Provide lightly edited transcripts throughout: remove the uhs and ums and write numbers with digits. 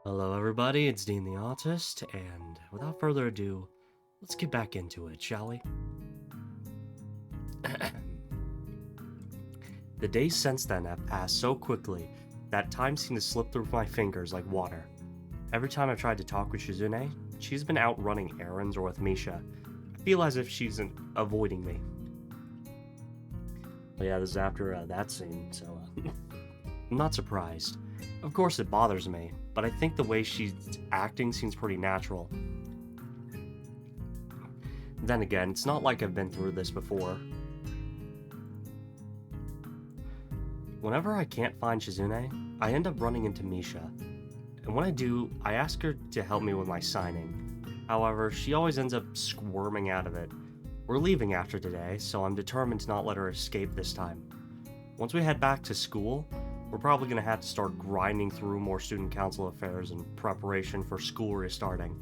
Hello, everybody, it's Dean the Artist, and without further ado, let's get back into it, shall we? The days since then have passed so quickly that time seemed to slip through my fingers like water. Every time I've tried to talk with Shizune, she's been out running errands or with Misha. I feel as if she's avoiding me. But yeah, this is after that scene, so I'm not surprised. Of course it bothers me, but I think the way she's acting seems pretty natural. Then again, it's not like I've been through this before. Whenever I can't find Shizune, I end up running into Misha. And when I do, I ask her to help me with my signing. However, she always ends up squirming out of it. We're leaving after today, so I'm determined to not let her escape this time. Once we head back to school, we're probably going to have to start grinding through more student council affairs in preparation for school restarting.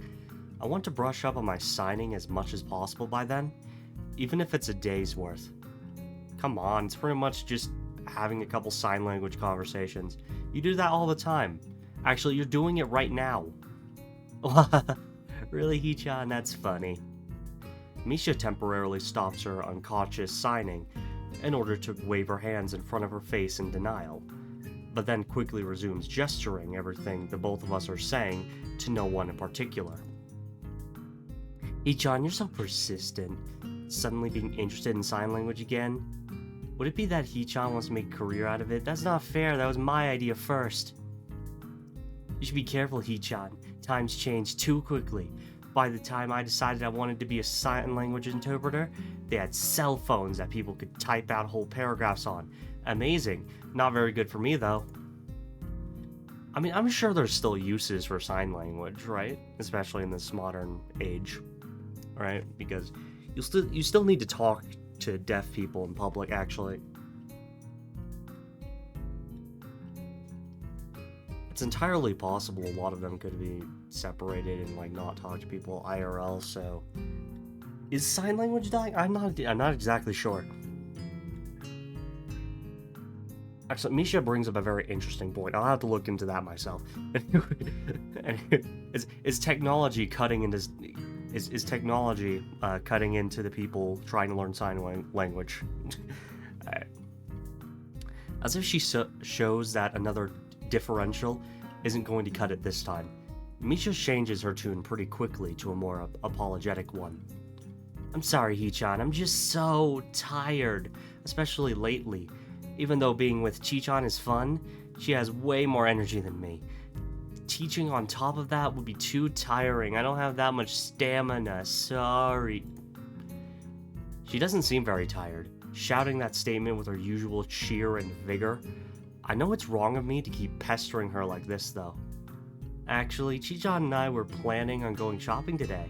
I want to brush up on my signing as much as possible by then, even if it's a day's worth. Come on, it's pretty much just having a couple sign language conversations. You do that all the time. Actually, you're doing it right now. Really, Hee-chan? That's funny. Misha temporarily stops her unconscious signing in order to wave her hands in front of her face in denial, but then quickly resumes gesturing everything the both of us are saying to no one in particular. Hee-chan, you're so persistent. Suddenly being interested in sign language again? Would it be that Hee-chan wants to make a career out of it? That's not fair, that was my idea first. You should be careful, Hee-chan. Times change too quickly. By the time I decided I wanted to be a sign language interpreter, they had cell phones that people could type out whole paragraphs on. Amazing. Not very good for me, though. I mean, I'm sure there's still uses for sign language, right? Especially in this modern age, right? Because you still need to talk to deaf people in public, actually. It's entirely possible a lot of them could be separated and not talk to people IRL. So, is sign language dying? I'm not exactly sure. Actually, Misha brings up a very interesting point. I'll have to look into that myself. Is technology cutting into cutting into the people trying to learn sign language? As if she shows that another differential isn't going to cut it this time. Misha changes her tune pretty quickly to a more apologetic one. I'm sorry, Hee-chan, I'm just so tired, especially lately. Even though being with Chi-chan is fun, she has way more energy than me. Teaching on top of that would be too tiring. I don't have that much stamina, sorry. She doesn't seem very tired, shouting that statement with her usual cheer and vigor. I know it's wrong of me to keep pestering her like this, though. Actually, Chi-chan and I were planning on going shopping today.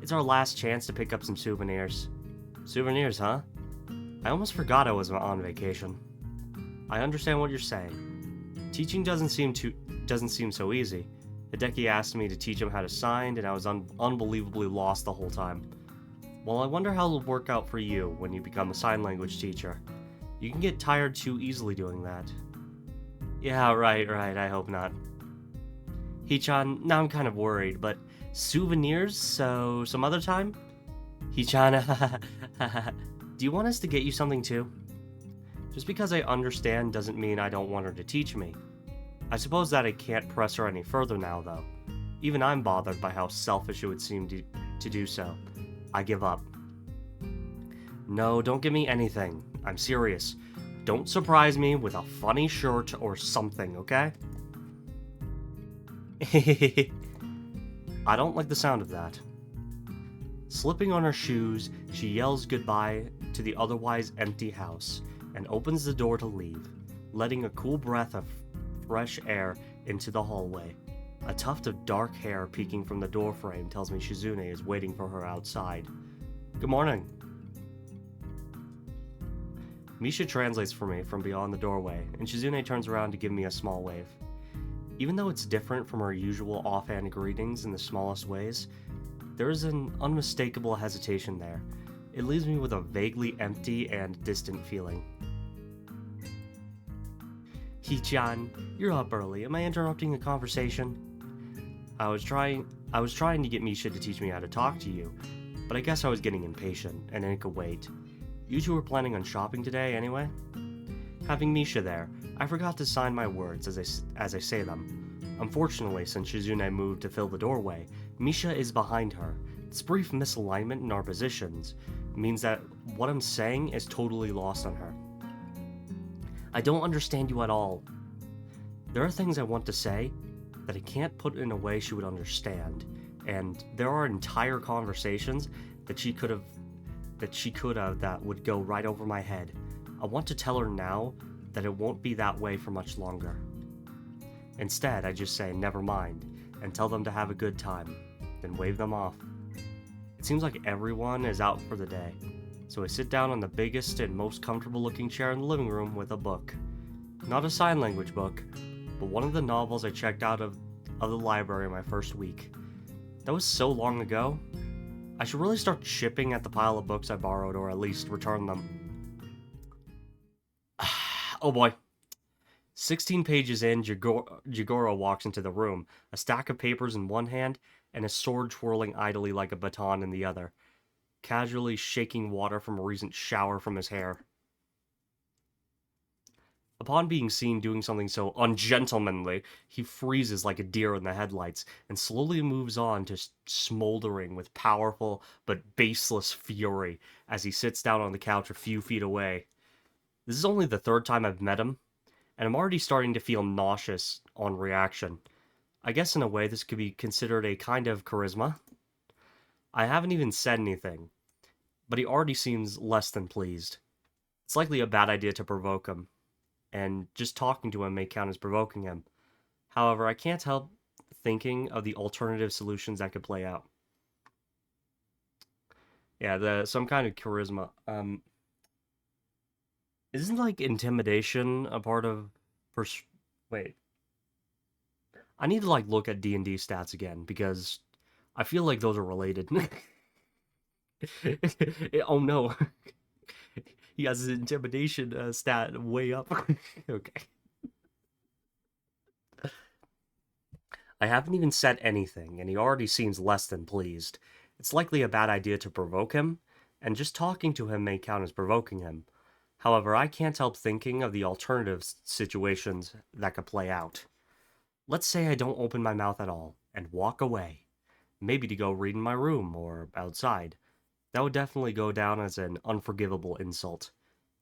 It's our last chance to pick up some souvenirs. Souvenirs, huh? I almost forgot I was on vacation. I understand what you're saying. Teaching doesn't seem so easy. Hideki asked me to teach him how to sign, and I was unbelievably lost the whole time. Well, I wonder how it'll work out for you when you become a sign language teacher. You can get tired too easily doing that. Yeah, right, I hope not. Hee-chan, now I'm kind of worried, but souvenirs, so some other time? Hee-chan, do you want us to get you something too? Just because I understand doesn't mean I don't want her to teach me. I suppose that I can't press her any further now, though. Even I'm bothered by how selfish it would seem to do so. I give up. No, don't give me anything. I'm serious. Don't surprise me with a funny shirt or something, okay? I don't like the sound of that. Slipping on her shoes, she yells goodbye to the otherwise empty house and opens the door to leave, letting a cool breath of fresh air into the hallway. A tuft of dark hair peeking from the doorframe tells me Shizune is waiting for her outside. Good morning. Misha translates for me from beyond the doorway, and Shizune turns around to give me a small wave. Even though it's different from her usual offhand greetings in the smallest ways, there is an unmistakable hesitation there. It leaves me with a vaguely empty and distant feeling. Hee-chan, you're up early. Am I interrupting a conversation? I was trying to get Misha to teach me how to talk to you, but I guess I was getting impatient, and it could wait. You two were planning on shopping today, anyway? Having Misha there, I forgot to sign my words as I say them. Unfortunately, since Shizune moved to fill the doorway, Misha is behind her. This brief misalignment in our positions means that what I'm saying is totally lost on her. I don't understand you at all. There are things I want to say that I can't put in a way she would understand, and there are entire conversations that she could have that would go right over my head. I want to tell her now that it won't be that way for much longer. Instead, I just say never mind and tell them to have a good time, then wave them off. It seems like everyone is out for the day, so I sit down on the biggest and most comfortable looking chair in the living room with a book. Not a sign language book, but one of the novels I checked out of the library my first week. That was so long ago. I should really start chipping at the pile of books I borrowed, or at least return them. Oh boy. 16 pages in, Jigoro walks into the room, a stack of papers in one hand and a sword twirling idly like a baton in the other, casually shaking water from a recent shower from his hair. Upon being seen doing something so ungentlemanly, he freezes like a deer in the headlights and slowly moves on to smoldering with powerful but baseless fury as he sits down on the couch a few feet away. This is only the third time I've met him, and I'm already starting to feel nauseous on reaction. I guess in a way this could be considered a kind of charisma. I haven't even said anything, but he already seems less than pleased. It's likely a bad idea to provoke him, and just talking to him may count as provoking him. However, I can't help thinking of the alternative solutions that could play out. Yeah, some kind of charisma. Isn't like intimidation a part of wait. I need to like look at D&D stats again because I feel like those are related. Oh no. He has his intimidation stat way up. Okay. I haven't even said anything, and he already seems less than pleased. It's likely a bad idea to provoke him, and just talking to him may count as provoking him. However, I can't help thinking of the alternative situations that could play out. Let's say I don't open my mouth at all, and walk away. Maybe to go read in my room, or outside. That would definitely go down as an unforgivable insult.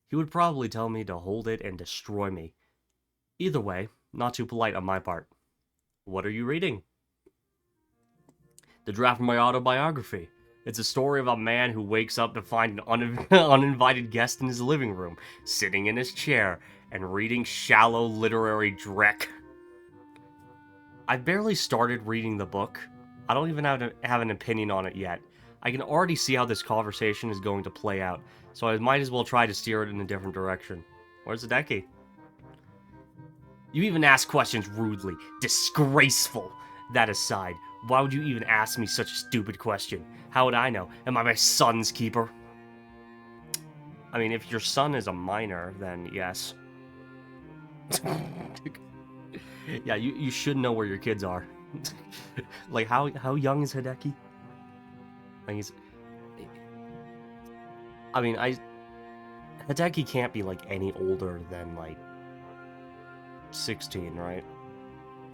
He would probably tell me to hold it and destroy me. Either way, not too polite on my part. What are you reading? The draft of my autobiography. It's a story of a man who wakes up to find an uninvited guest in his living room, sitting in his chair, and reading shallow literary dreck. I've barely started reading the book. I don't even have an opinion on it yet. I can already see how this conversation is going to play out, so I might as well try to steer it in a different direction. Where's the decky? You even ask questions rudely. Disgraceful! That aside, why would you even ask me such a stupid question? How would I know? Am I my son's keeper? I mean, if your son is a minor, then yes. Yeah, you should know where your kids are. Like, how young is Hideki? Like, Hideki can't be, like, any older than, like, 16, right?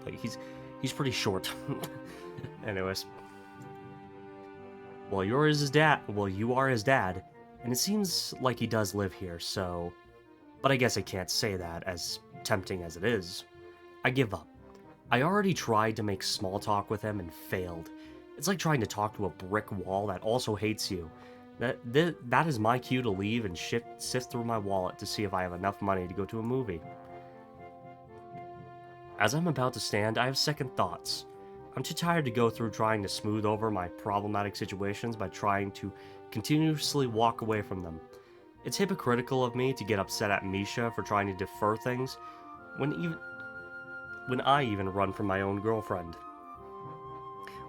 Like, he's pretty short. Anyways. Well, you are his dad, and it seems like he does live here, so... But I guess I can't say that, as tempting as it is. I give up. I already tried to make small talk with him and failed. It's like trying to talk to a brick wall that also hates you. That is my cue to leave and sift through my wallet to see if I have enough money to go to a movie. As I'm about to stand, I have second thoughts. I'm too tired to go through trying to smooth over my problematic situations by trying to continuously walk away from them. It's hypocritical of me to get upset at Misha for trying to defer things when I even run from my own girlfriend.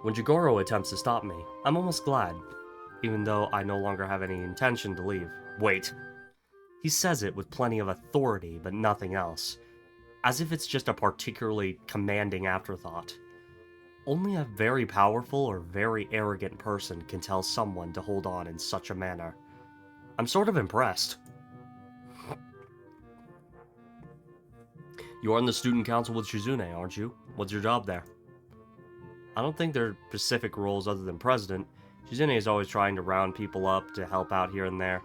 When Jigoro attempts to stop me, I'm almost glad, even though I no longer have any intention to leave. Wait. He says it with plenty of authority, but nothing else. As if it's just a particularly commanding afterthought. Only a very powerful or very arrogant person can tell someone to hold on in such a manner. I'm sort of impressed. You are in the student council with Shizune, aren't you? What's your job there? I don't think there are specific roles other than president. Shizune is always trying to round people up to help out here and there.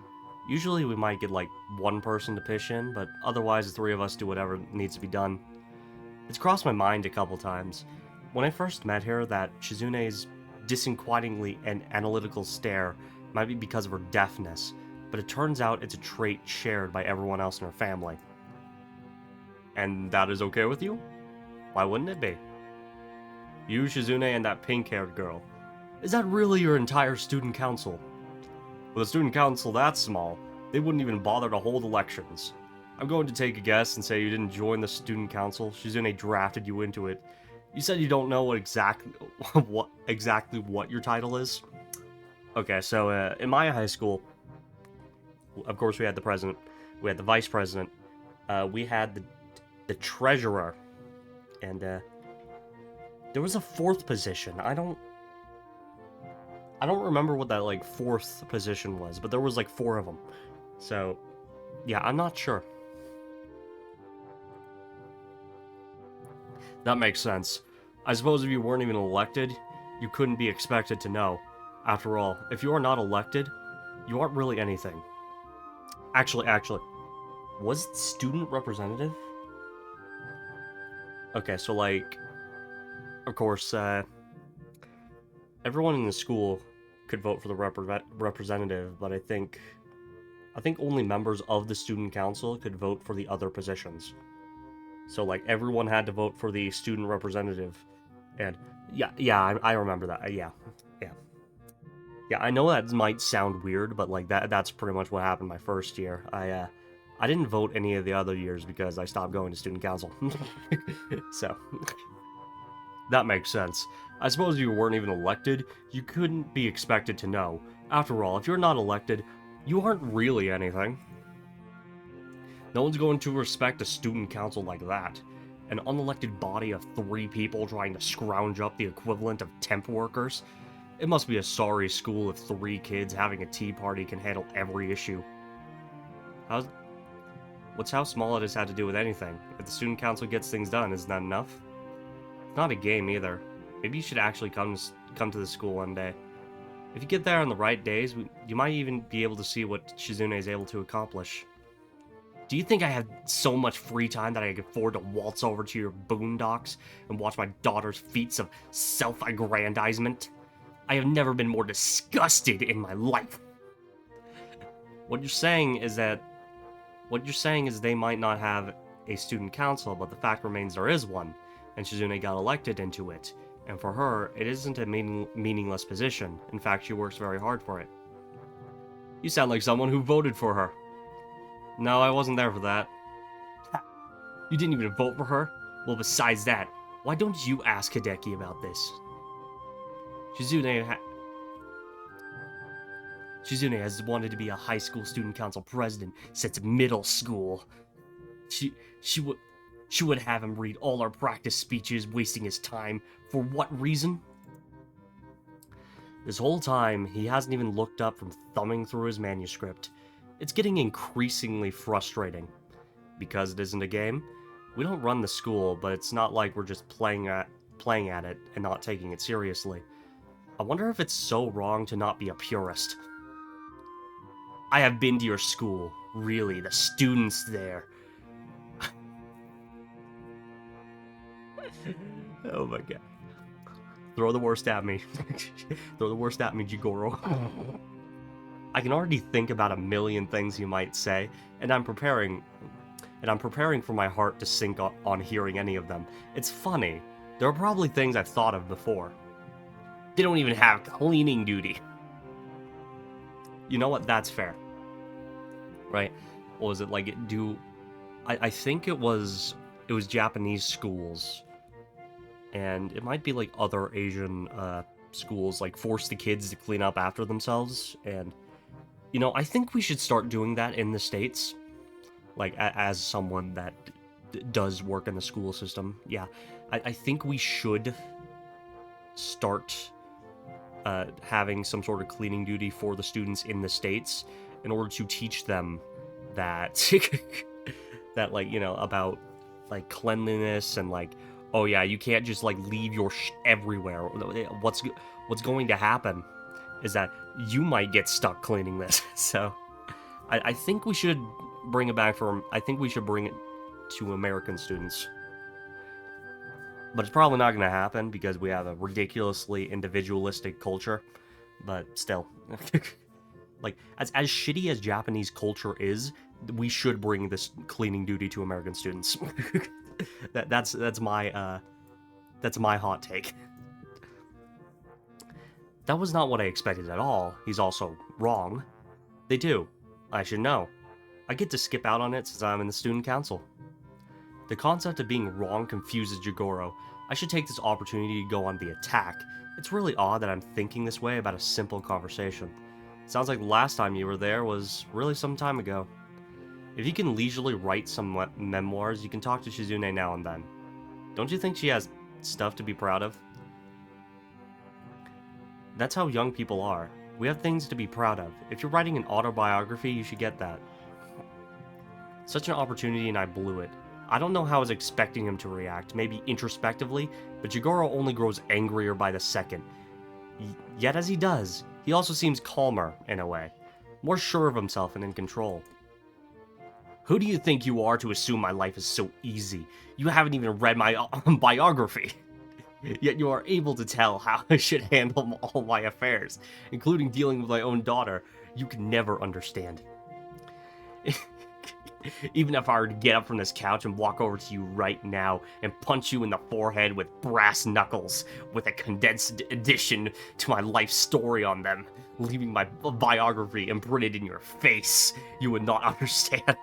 Usually we might get like one person to pitch in, but otherwise the three of us do whatever needs to be done. It's crossed my mind a couple times. When I first met her, that Shizune's disquietingly and analytical stare might be because of her deafness, but it turns out it's a trait shared by everyone else in her family. And that is okay with you? Why wouldn't it be? You, Shizune, and that pink-haired girl. Is that really your entire student council? With a student council that small, they wouldn't even bother to hold elections. I'm going to take a guess and say you didn't join the student council. Shizune drafted you into it. You said you don't know what exactly what your title is. Okay, so in my high school, of course we had the president, we had the vice president, we had the treasurer, and there was a fourth position. I don't remember what that like fourth position was, but there was like 4 of them. So, yeah, I'm not sure. That makes sense. I suppose if you weren't even elected, you couldn't be expected to know. After all, if you are not elected, you aren't really anything. Actually, was it student representative? Okay, so like, of course, everyone in the school could vote for the representative, but I think only members of the student council could vote for the other positions. So like everyone had to vote for the student representative, and yeah, I remember that. Yeah. I know that might sound weird, but like that's pretty much what happened my first year. I didn't vote any of the other years because I stopped going to student council. So that makes sense. I suppose if you weren't even elected, you couldn't be expected to know. After all, if you're not elected, you aren't really anything. No one's going to respect a student council like that. An unelected body of 3 people trying to scrounge up the equivalent of temp workers. It must be a sorry school if 3 kids having a tea party can handle every issue. What's how small it has had to do with anything? If the student council gets things done, isn't that enough? It's not a game either. Maybe you should actually come to the school one day. If you get there on the right days, you might even be able to see what Shizune is able to accomplish. Do you think I have so much free time that I can afford to waltz over to your boondocks and watch my daughter's feats of self-aggrandizement? I have never been more disgusted in my life. What you're saying is they might not have a student council, but the fact remains there is one, and Shizune got elected into it. And for her, it isn't a meaningless position. In fact, she works very hard for it. You sound like someone who voted for her. No, I wasn't there for that. You didn't even vote for her? Well, besides that, why don't you ask Hideki about this? Shizune has wanted to be a high school student council president since middle school. She would have him read all our practice speeches, wasting his time. For what reason? This whole time, he hasn't even looked up from thumbing through his manuscript. It's getting increasingly frustrating. Because it isn't a game, we don't run the school, but it's not like we're just playing at it and not taking it seriously. I wonder if it's so wrong to not be a purist. I have been to your school. Really, the students there. Oh my god. Throw the worst at me. Throw the worst at me, Jigoro. I can already think about a million things you might say, and I'm preparing for my heart to sink on hearing any of them. It's funny. There are probably things I've thought of before. They don't even have cleaning duty. You know what? That's fair. Right? What was it like? I think it was Japanese schools. And it might be like other Asian schools, like force the kids to clean up after themselves. And, you know, I think we should start doing that in the States. Like, as someone that does work in the school system. Yeah, I think we should start having some sort of cleaning duty for the students in the States in order to teach them that that, like, you know, about like cleanliness and like, oh yeah, you can't just like leave your everywhere. What's going to happen is that you might get stuck cleaning this. So I think we should bring it back for, I think we should bring it to American students. But it's probably not going to happen because we have a ridiculously individualistic culture. But still, like, as shitty as Japanese culture is, we should bring this cleaning duty to American students. That's my hot take. That was not what I expected at all. He's also wrong. They do. I should know. I get to skip out on it since I'm in the student council. The concept of being wrong confuses Jigoro. I should take this opportunity to go on the attack. It's really odd that I'm thinking this way about a simple conversation. Sounds like the last time you were there was really some time ago. If you can leisurely write some memoirs, you can talk to Shizune now and then. Don't you think she has stuff to be proud of? That's how young people are. We have things to be proud of. If you're writing an autobiography, you should get that. Such an opportunity and I blew it. I don't know how I was expecting him to react, maybe introspectively, but Jigoro only grows angrier by the second. Yet as he does, he also seems calmer, in a way. More sure of himself and in control. Who do you think you are to assume my life is so easy? You haven't even read my biography. Yet you are able to tell how I should handle all my affairs, including dealing with my own daughter. You can never understand. Even if I were to get up from this couch and walk over to you right now and punch you in the forehead with brass knuckles with a condensed edition to my life story on them, leaving my biography imprinted in your face, you would not understand.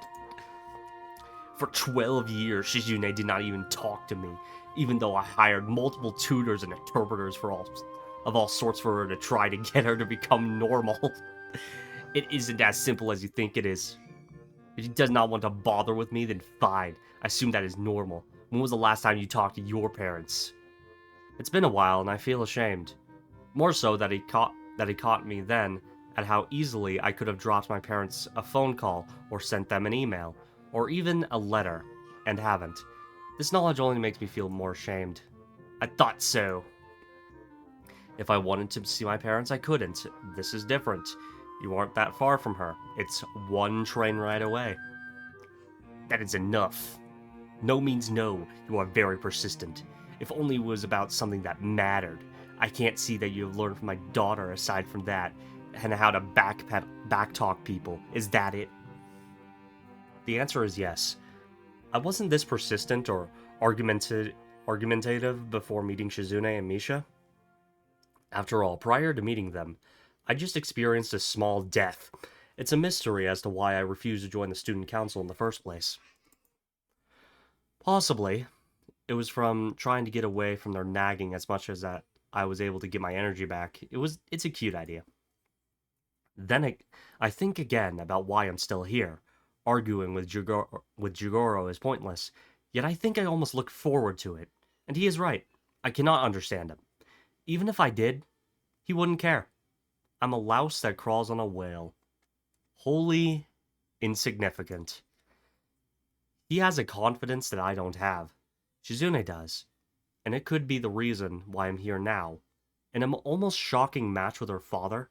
For 12 years, Shizune did not even talk to me, even though I hired multiple tutors and interpreters for all sorts for her to try to get her to become normal. It isn't as simple as you think it is. If he does not want to bother with me, then fine. I assume that is normal. When was the last time you talked to your parents? It's been a while, and I feel ashamed. More so that he caught me then at how easily I could have dropped my parents a phone call or sent them an email, or even a letter, and haven't. This knowledge only makes me feel more ashamed. I thought so. If I wanted to see my parents, I couldn't. This is different. You aren't that far from her. It's one train ride away. That is enough. No means no. You are very persistent. If only it was about something that mattered. I can't see that you have learned from my daughter aside from that, and how to backtalk people. Is that it? The answer is yes. I wasn't this persistent or argumentative before meeting Shizune and Misha. After all, prior to meeting them, I just experienced a small death. It's a mystery as to why I refused to join the student council in the first place. Possibly, it was from trying to get away from their nagging as much as that I was able to get my energy back. It's a cute idea. Then I think again about why I'm still here. Arguing with Jigoro is pointless, yet I think I almost look forward to it. And he is right. I cannot understand him. Even if I did, he wouldn't care. I'm a louse that crawls on a whale. Wholly insignificant. He has a confidence that I don't have. Shizune does. And it could be the reason why I'm here now. In an almost shocking match with her father.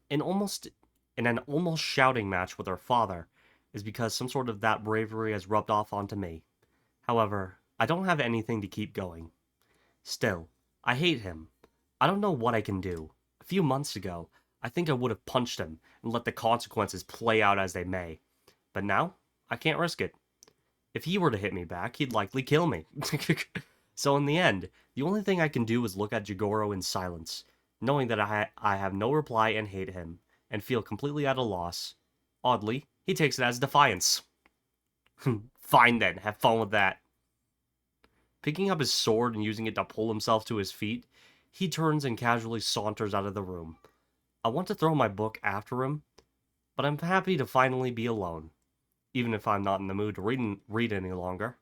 In an almost shouting match with her father is because some sort of that bravery has rubbed off onto me. However, I don't have anything to keep going. Still, I hate him. I don't know what I can do. A few months ago, I think I would have punched him and let the consequences play out as they may. But now, I can't risk it. If he were to hit me back, he'd likely kill me. So in the end, the only thing I can do is look at Jigoro in silence, knowing that I have no reply and hate him, and feel completely at a loss. Oddly, he takes it as defiance. Fine then, have fun with that. Picking up his sword and using it to pull himself to his feet, he turns and casually saunters out of the room. I want to throw my book after him, but I'm happy to finally be alone, even if I'm not in the mood to read any longer.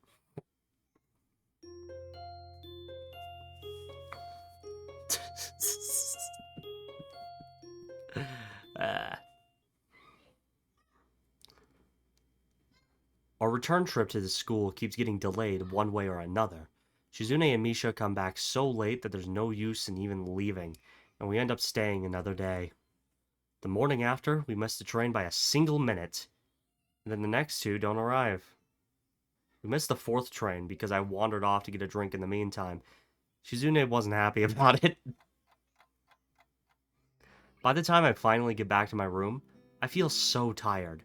Uh, our return trip to the school keeps getting delayed one way or another. Shizune and Misha come back so late that there's no use in even leaving, and we end up staying another day. The morning after, we missed the train by a single minute, and then the next two don't arrive. We missed the fourth train because I wandered off to get a drink in the meantime. Shizune wasn't happy about it. By the time I finally get back to my room, I feel so tired.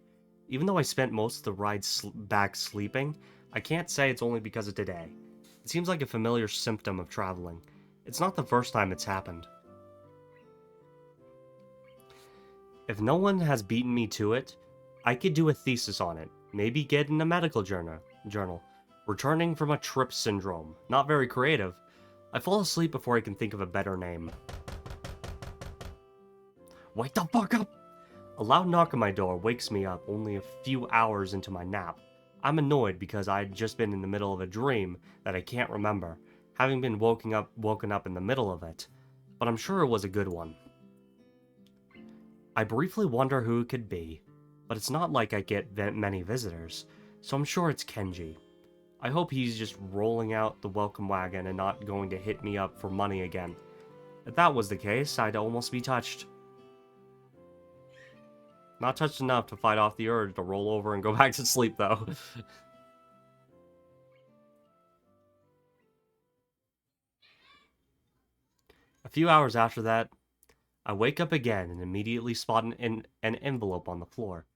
Even though I spent most of the ride back sleeping, I can't say it's only because of today. It seems like a familiar symptom of traveling. It's not the first time it's happened. If no one has beaten me to it, I could do a thesis on it. Maybe get in a medical journal. Returning from a trip syndrome. Not very creative. I fall asleep before I can think of a better name. Wake the fuck up! A loud knock on my door wakes me up only a few hours into my nap. I'm annoyed because I'd just been in the middle of a dream that I can't remember, having been woken up in the middle of it. But I'm sure it was a good one. I briefly wonder who it could be, but it's not like I get many visitors, so I'm sure it's Kenji. I hope he's just rolling out the welcome wagon and not going to hit me up for money again. If that was the case, I'd almost be touched. Not touched enough to fight off the urge to roll over and go back to sleep, though. A few hours after that, I wake up again and immediately spot an envelope on the floor.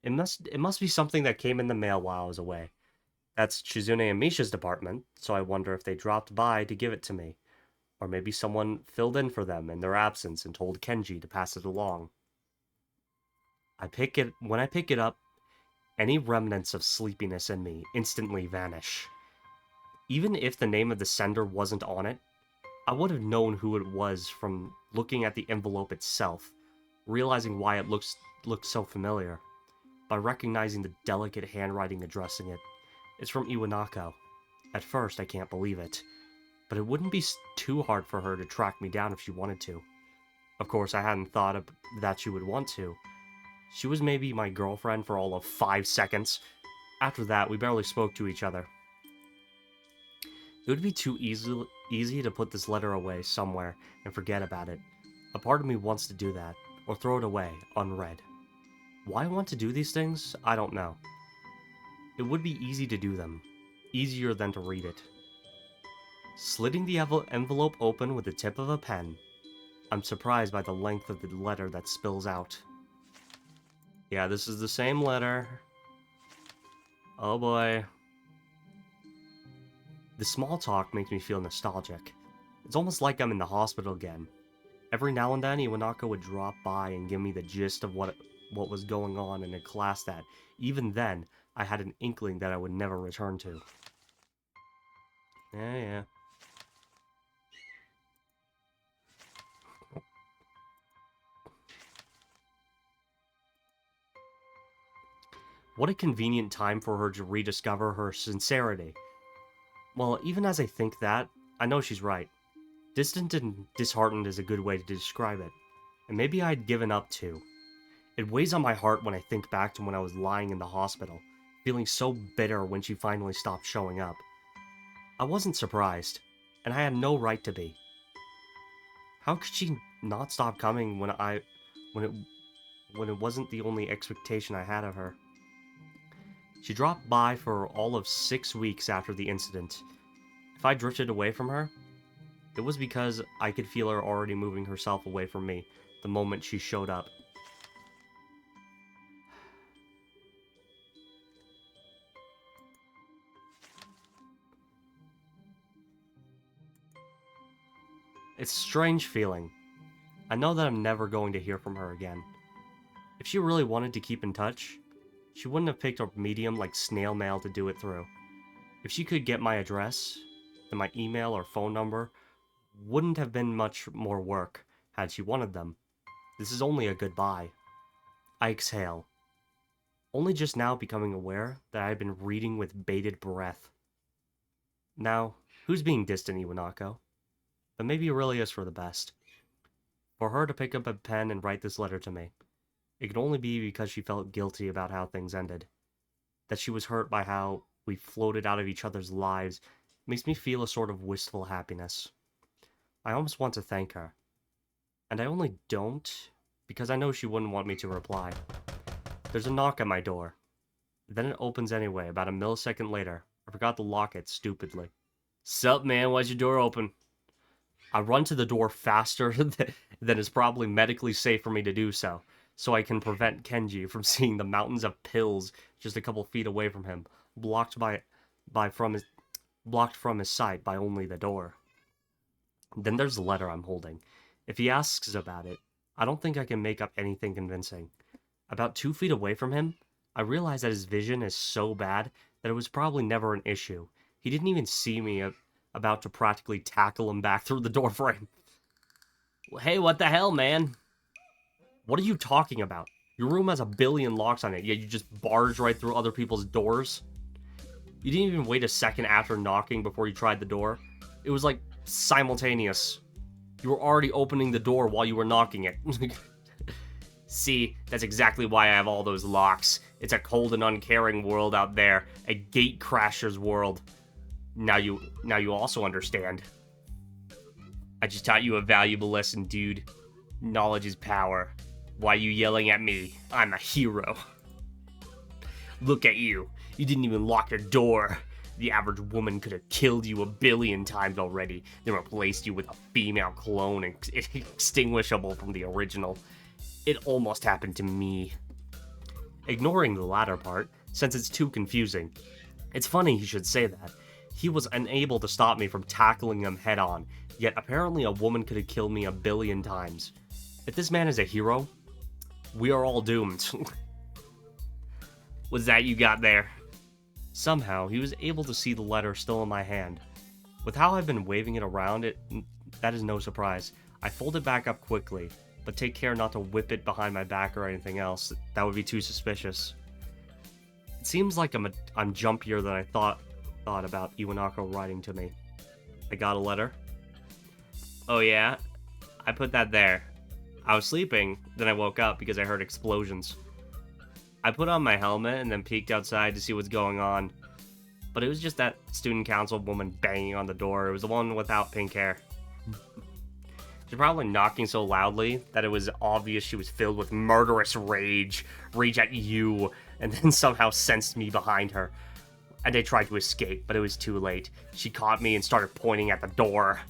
It must be something that came in the mail while I was away. That's Shizune and Misha's department, so I wonder if they dropped by to give it to me. Or maybe someone filled in for them in their absence and told Kenji to pass it along. When I pick it up, any remnants of sleepiness in me instantly vanish. Even if the name of the sender wasn't on it, I would have known who it was from looking at the envelope itself, realizing why it looks so familiar, by recognizing the delicate handwriting addressing it. It's from Iwanako. At first, I can't believe it, but it wouldn't be too hard for her to track me down if she wanted to. Of course, I hadn't thought that she would want to. She was maybe my girlfriend for all of 5 seconds. After that, we barely spoke to each other. It would be too easy to put this letter away somewhere and forget about it. A part of me wants to do that, or throw it away, unread. Why I want to do these things, I don't know. It would be easy to do them, easier than to read it. Slitting the envelope open with the tip of a pen, I'm surprised by the length of the letter that spills out. Yeah, this is the same letter. Oh boy. The small talk makes me feel nostalgic. It's almost like I'm in the hospital again. Every now and then, Iwanako would drop by and give me the gist of what was going on in a class that, even then, I had an inkling that I would never return to. Yeah. What a convenient time for her to rediscover her sincerity. Well, even as I think that, I know she's right. Distant and disheartened is a good way to describe it. And maybe I'd given up too. It weighs on my heart when I think back to when I was lying in the hospital, feeling so bitter when she finally stopped showing up. I wasn't surprised, and I had no right to be. How could she not stop coming when it wasn't the only expectation I had of her? She dropped by for all of 6 weeks after the incident. If I drifted away from her, it was because I could feel her already moving herself away from me the moment she showed up. It's a strange feeling. I know that I'm never going to hear from her again. If she really wanted to keep in touch, she wouldn't have picked a medium like snail mail to do it through. If she could get my address, then my email or phone number wouldn't have been much more work had she wanted them. This is only a goodbye. I exhale, only just now becoming aware that I had been reading with bated breath. Now, who's being distant, Iwanako? But maybe it really is for the best. For her to pick up a pen and write this letter to me, it could only be because she felt guilty about how things ended. That she was hurt by how we floated out of each other's lives makes me feel a sort of wistful happiness. I almost want to thank her. And I only don't because I know she wouldn't want me to reply. There's a knock at my door. Then it opens anyway, about a millisecond later. I forgot to lock it stupidly. Sup, man? Why's your door open? I run to the door faster than is probably medically safe for me to do so I can prevent Kenji from seeing the mountains of pills just a couple feet away from him, blocked from his sight by only the door. Then there's the letter I'm holding. If he asks about it, I don't think I can make up anything convincing. About 2 feet away from him, I realize that his vision is so bad that it was probably never an issue. He didn't even see me about to practically tackle him back through the doorframe. Hey, what the hell, man? What are you talking about? Your room has a billion locks on it, yet you just barged right through other people's doors? You didn't even wait a second after knocking before you tried the door. It was like simultaneous. You were already opening the door while you were knocking it. See, that's exactly why I have all those locks. It's a cold and uncaring world out there. A gate crasher's world. Now you also understand. I just taught you a valuable lesson, dude. Knowledge is power. Why are you yelling at me? I'm a hero. Look at you. You didn't even lock your door. The average woman could have killed you a billion times already, then replaced you with a female clone extinguishable from the original. It almost happened to me. Ignoring the latter part, since it's too confusing. It's funny he should say that. He was unable to stop me from tackling him head on, yet apparently a woman could have killed me a billion times. If this man is a hero, we are all doomed. What's that you got there? Somehow, he was able to see the letter still in my hand. With how I've been waving it around, that is no surprise. I fold it back up quickly, but take care not to whip it behind my back or anything else. That would be too suspicious. It seems like I'm jumpier than I thought about Iwanako writing to me. I got a letter. Oh yeah? I put that there. I was sleeping, then I woke up because I heard explosions. I put on my helmet and then peeked outside to see what's going on. But it was just that student council woman banging on the door. It was the one without pink hair. She's probably knocking so loudly that it was obvious she was filled with murderous rage at you, and then somehow sensed me behind her. And I tried to escape, but it was too late. She caught me and started pointing at the door.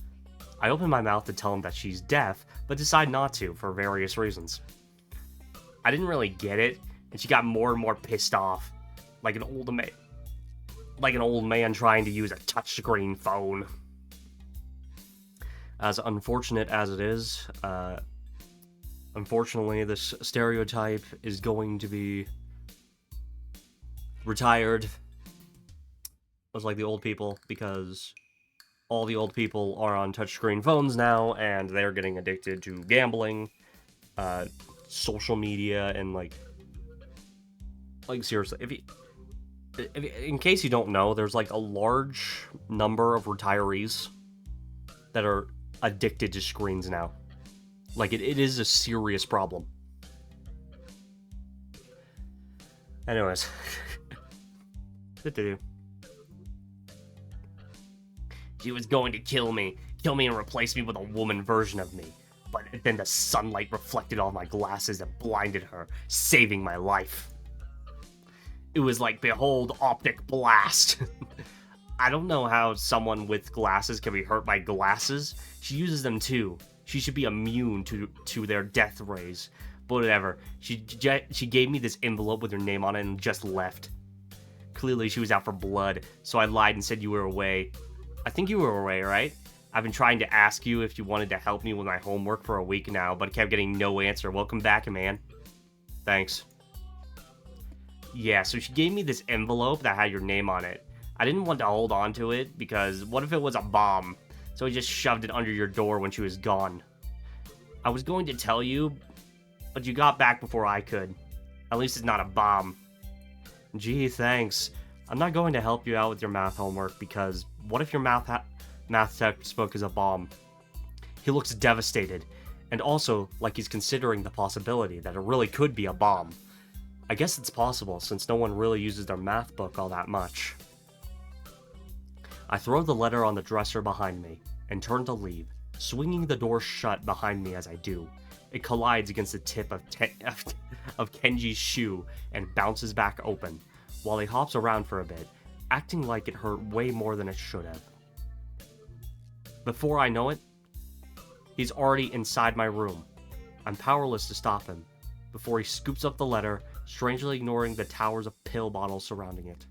I opened my mouth to tell him that she's deaf, but decided not to for various reasons. I didn't really get it, and she got more and more pissed off, like an old man trying to use a touchscreen phone. As unfortunate as it is, unfortunately, this stereotype is going to be retired. Just like the old people, because all the old people are on touchscreen phones now, and they're getting addicted to gambling, social media, and like seriously, if in case you don't know, there's like a large number of retirees that are addicted to screens now. Like it is a serious problem. Anyways, what to do? She was going to kill me and replace me with a woman version of me. But then the sunlight reflected off my glasses and blinded her, saving my life. It was like, behold, optic blast. I don't know how someone with glasses can be hurt by glasses. She uses them too. She should be immune to their death rays. But whatever. She gave me this envelope with her name on it and just left. Clearly she was out for blood, so I lied and said you were away. I think you were away, right? I've been trying to ask you if you wanted to help me with my homework for a week now, but I kept getting no answer. Welcome back, man. Thanks. Yeah, so she gave me this envelope that had your name on it. I didn't want to hold on to it, because what if it was a bomb? So I just shoved it under your door when she was gone. I was going to tell you, but you got back before I could. At least it's not a bomb. Gee, thanks. I'm not going to help you out with your math homework, because what if your math textbook is a bomb? He looks devastated, And also, like he's considering the possibility that it really could be a bomb. I guess it's possible since no one really uses their math book all that much. I throw the letter on the dresser behind me and turn to leave, swinging the door shut behind me as I do. It collides against the tip of, of Kenji's shoe and bounces back open, while he hops around for a bit, acting like it hurt way more than it should have. Before I know it, he's already inside my room. I'm powerless to stop him, before he scoops up the letter, strangely ignoring the towers of pill bottles surrounding it.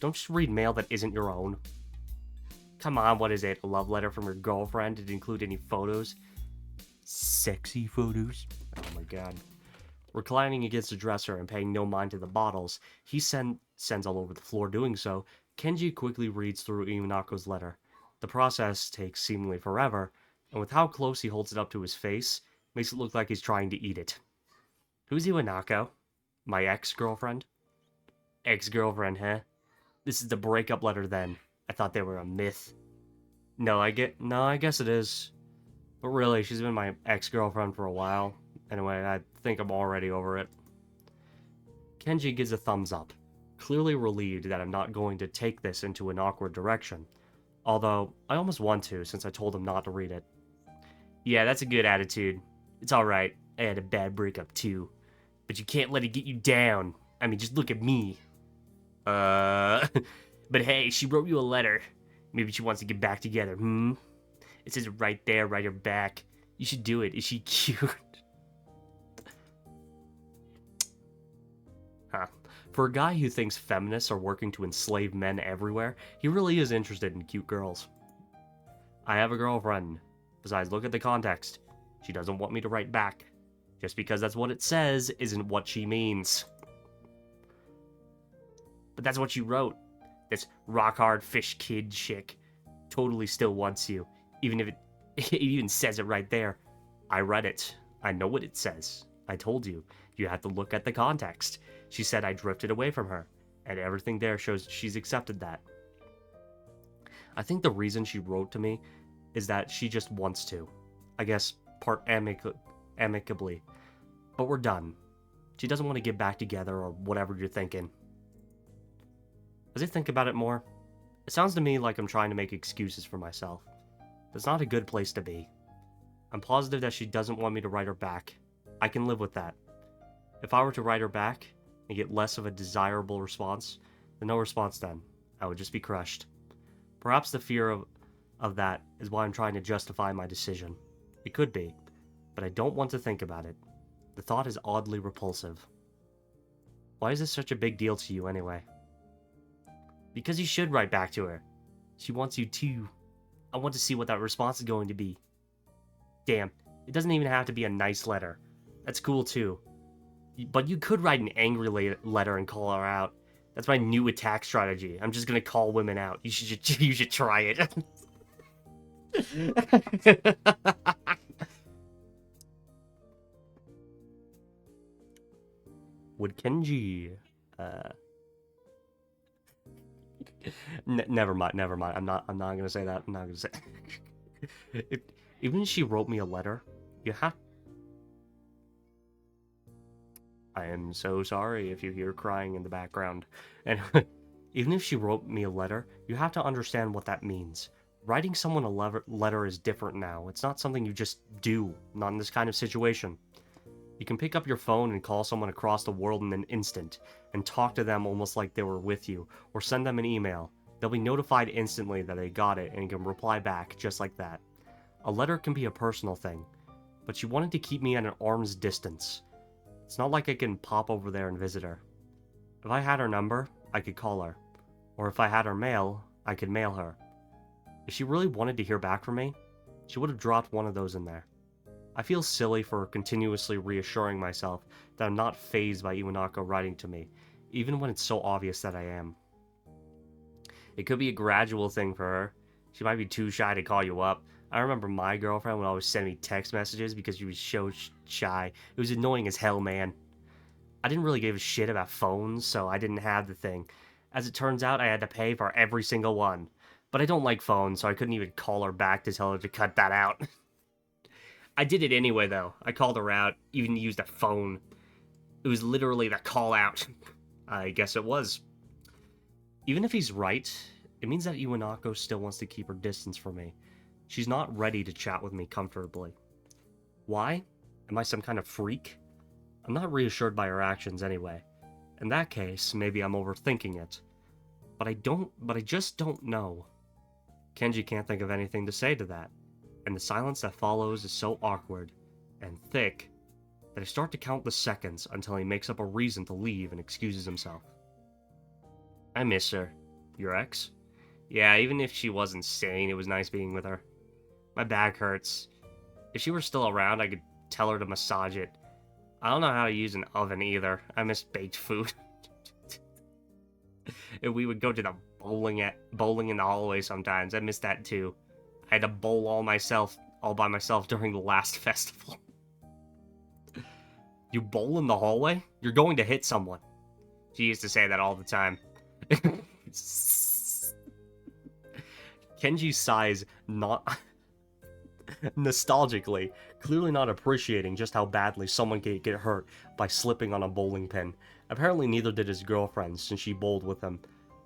Don't just read mail that isn't your own. Come on, what is it? A love letter from your girlfriend? Did it include any photos? Sexy photos? Oh my god. Reclining against the dresser and paying no mind to the bottles, he sends all over the floor doing so. Kenji quickly reads through Iwanako's letter. The process takes seemingly forever, and with how close he holds it up to his face, makes it look like he's trying to eat it. Who's Iwanako? My ex-girlfriend? Ex-girlfriend, huh? This is the breakup letter then. I thought they were a myth. No, I guess it is. But really, she's been my ex-girlfriend for a while. Anyway, I think I'm already over it. Kenji gives a thumbs up, clearly relieved that I'm not going to take this into an awkward direction. Although, I almost want to, since I told him not to read it. Yeah, that's a good attitude. It's alright, I had a bad breakup too. But you can't let it get you down. I mean, just look at me. But hey, she wrote you a letter. Maybe she wants to get back together, It says it right there, right her back. You should do it. Is she cute? Huh. For a guy who thinks feminists are working to enslave men everywhere, he really is interested in cute girls. I have a girlfriend. Besides, look at the context. She doesn't want me to write back. Just because that's what it says isn't what she means. But that's what you wrote. This rock-hard fish kid chick totally still wants you, even if it even says it right there. I read it. I know what it says. I told you. You have to look at the context. She said I drifted away from her, and everything there shows she's accepted that. I think the reason she wrote to me is that she just wants to. I guess part amicably. But we're done. She doesn't want to get back together or whatever you're thinking. As I think about it more, it sounds to me like I'm trying to make excuses for myself. That's not a good place to be. I'm positive that she doesn't want me to write her back. I can live with that. If I were to write her back and get less of a desirable response, then no response then. I would just be crushed. Perhaps the fear of that is why I'm trying to justify my decision. It could be, but I don't want to think about it. The thought is oddly repulsive. Why is this such a big deal to you anyway? Because you should write back to her. She wants you too. I want to see what that response is going to be. Damn, it doesn't even have to be a nice letter. That's cool too. But you could write an angry letter and call her out. That's my new attack strategy. I'm just gonna call women out. You should try it. Would Kenji never mind. I'm not gonna say that. I'm not gonna say. Even if she wrote me a letter, you have. I am so sorry if you hear crying in the background. And even if she wrote me a letter, you have to understand what that means. Writing someone a letter is different now. It's not something you just do, not in this kind of situation. You can pick up your phone and call someone across the world in an instant, and talk to them almost like they were with you, or send them an email. They'll be notified instantly that they got it and can reply back just like that. A letter can be a personal thing, but she wanted to keep me at an arm's distance. It's not like I can pop over there and visit her. If I had her number, I could call her. Or if I had her mail, I could mail her. If she really wanted to hear back from me, she would have dropped one of those in there. I feel silly for continuously reassuring myself that I'm not fazed by Iwanako writing to me, even when it's so obvious that I am. It could be a gradual thing for her. She might be too shy to call you up. I remember my girlfriend would always send me text messages because she was so shy. It was annoying as hell, man. I didn't really give a shit about phones, so I didn't have the thing. As it turns out, I had to pay for every single one. But I don't like phones, so I couldn't even call her back to tell her to cut that out. I did it anyway, though. I called her out, even used a phone. It was literally the call out. I guess it was. Even if he's right, it means that Iwanako still wants to keep her distance from me. She's not ready to chat with me comfortably. Why? Am I some kind of freak? I'm not reassured by her actions anyway. In that case, maybe I'm overthinking it. But I just don't know. Kenji can't think of anything to say to that, and the silence that follows is so awkward and thick that I start to count the seconds until he makes up a reason to leave and excuses himself. I miss her. Your ex? Yeah, even if she wasn't sane, it was nice being with her. My back hurts. If she were still around, I could tell her to massage it. I don't know how to use an oven either. I miss baked food. And we would go to the bowling in the hallway sometimes. I miss that too. I had to bowl all by myself during the last festival. You bowl in the hallway? You're going to hit someone. She used to say that all the time. Kenji sighs not nostalgically, clearly not appreciating just how badly someone can get hurt by slipping on a bowling pin. Apparently neither did his girlfriend, since she bowled with him.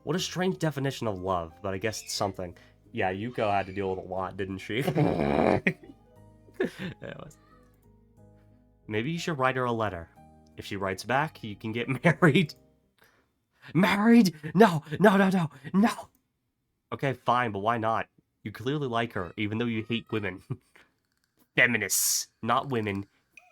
What a strange definition of love, but I guess it's something. Yeah, Yuko had to deal with a lot, didn't she? Maybe you should write her a letter. If she writes back, you can get married. Married? No. Okay, fine, but why not? You clearly like her, even though you hate women. Feminists, not women.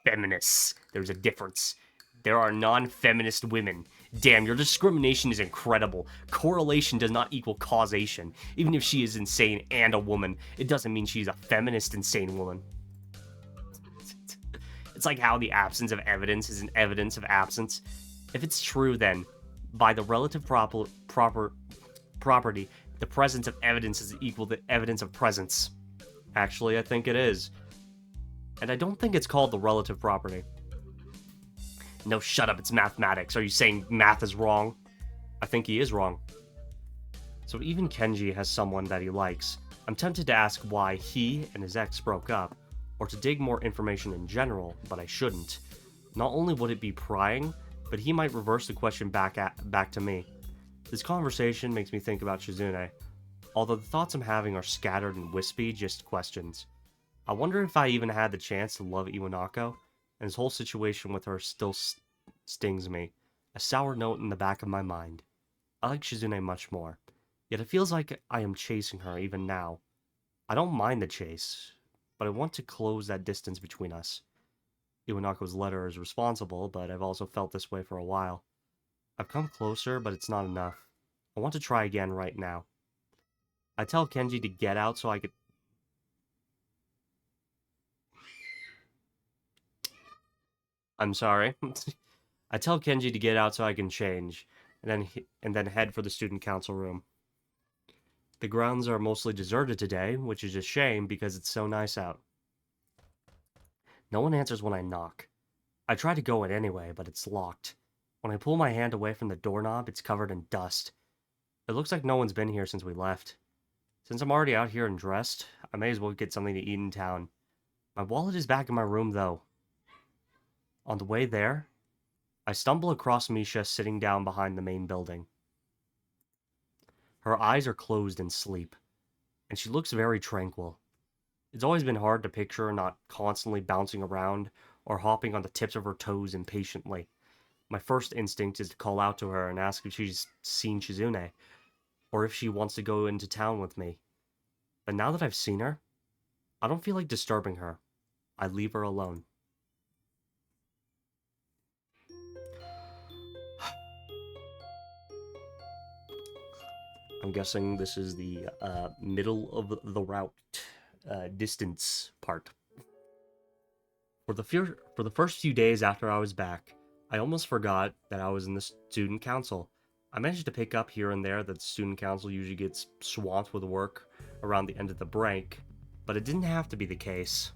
Feminists. There's a difference. There are non-feminist women. Damn, your discrimination is incredible. Correlation does not equal causation. Even if she is insane and a woman, it doesn't mean she's a feminist insane woman. It's like how the absence of evidence is an evidence of absence. If it's true, then, by the relative property, the presence of evidence is equal to evidence of presence. Actually, I think it is. And I don't think it's called the relative property. No, shut up, it's mathematics. Are you saying math is wrong? I think he is wrong. So even Kenji has someone that he likes. I'm tempted to ask why he and his ex broke up, or to dig more information in general, but I shouldn't. Not only would it be prying, but he might reverse the question back to me. This conversation makes me think about Shizune, although the thoughts I'm having are scattered and wispy, just questions. I wonder if I even had the chance to love Iwanako, and his whole situation with her still stings me, a sour note in the back of my mind. I like Shizune much more, yet it feels like I am chasing her even now. I don't mind the chase, but I want to close that distance between us. Iwanako's letter is responsible, but I've also felt this way for a while. I've come closer, but it's not enough. I want to try again right now. I tell Kenji to get out so I could... I'm sorry. I tell Kenji to get out so I can change, and then head for the student council room. The grounds are mostly deserted today, which is a shame because it's so nice out. No one answers when I knock. I try to go in anyway, but it's locked. When I pull my hand away from the doorknob, it's covered in dust. It looks like no one's been here since we left. Since I'm already out here and dressed, I may as well get something to eat in town. My wallet is back in my room, though. On the way there, I stumble across Misha sitting down behind the main building. Her eyes are closed in sleep, and she looks very tranquil. It's always been hard to picture her not constantly bouncing around or hopping on the tips of her toes impatiently. My first instinct is to call out to her and ask if she's seen Shizune, or if she wants to go into town with me. But now that I've seen her, I don't feel like disturbing her. I leave her alone. I'm guessing this is the middle of the route distance part. For the first few days after I was back, I almost forgot that I was in the student council. I managed to pick up here and there that the student council usually gets swamped with work around the end of the break, but it didn't have to be the case.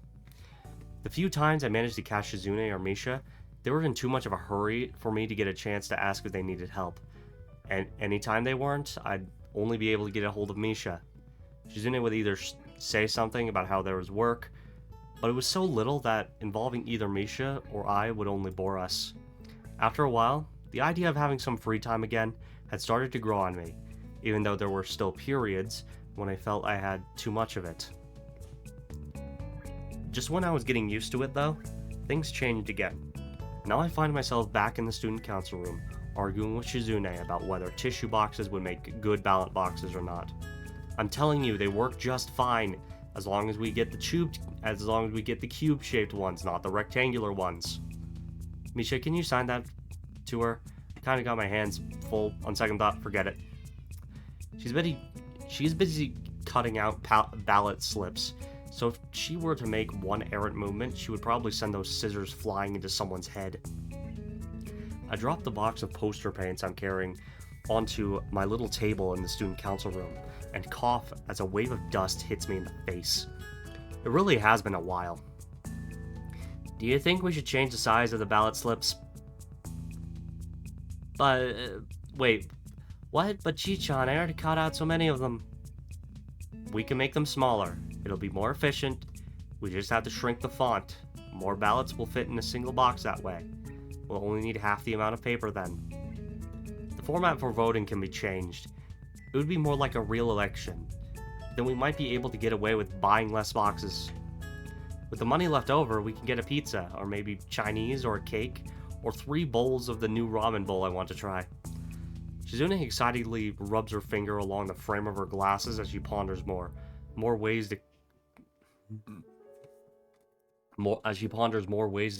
The few times I managed to catch Shizune or Misha, they were in too much of a hurry for me to get a chance to ask if they needed help. And anytime they weren't, I'd only be able to get a hold of Misha. Shizune would either say something about how there was work, but it was so little that involving either Misha or I would only bore us. After a while, the idea of having some free time again had started to grow on me, even though there were still periods when I felt I had too much of it. Just when I was getting used to it though, things changed again. Now I find myself back in the student council room, arguing with Shizune about whether tissue boxes would make good ballot boxes or not. I'm telling you, they work just fine, as long as we get the cube-shaped ones, not the rectangular ones. Misha, can you sign that to her? I kinda got my hands full. On second thought, forget it. She's busy cutting out ballot slips, so if she were to make one errant movement, she would probably send those scissors flying into someone's head. I drop the box of poster paints I'm carrying onto my little table in the student council room, and cough as a wave of dust hits me in the face. It really has been a while. Do you think we should change the size of the ballot slips? But, wait, what? But Chi-chan, I already cut out so many of them. We can make them smaller. It'll be more efficient. We just have to shrink the font. More ballots will fit in a single box that way. We'll only need half the amount of paper then. The format for voting can be changed. It would be more like a real election. Then we might be able to get away with buying less boxes. With the money left over, we can get a pizza, or maybe Chinese, or a cake, or 3 bowls of the new ramen bowl I want to try. Shizune excitedly rubs her finger along the frame of her glasses as she ponders more ways to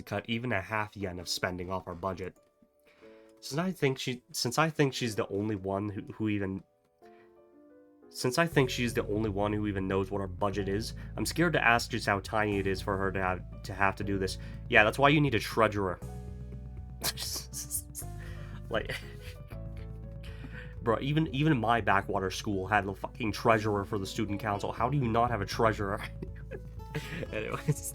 cut even a half yen of spending off our budget. Since I think she's the only one who even knows what our budget is, I'm scared to ask just how tiny it is for her to have to do this. Yeah, that's why you need a treasurer. Like, bro, even my backwater school had a fucking treasurer for the student council. How do you not have a treasurer? Anyways.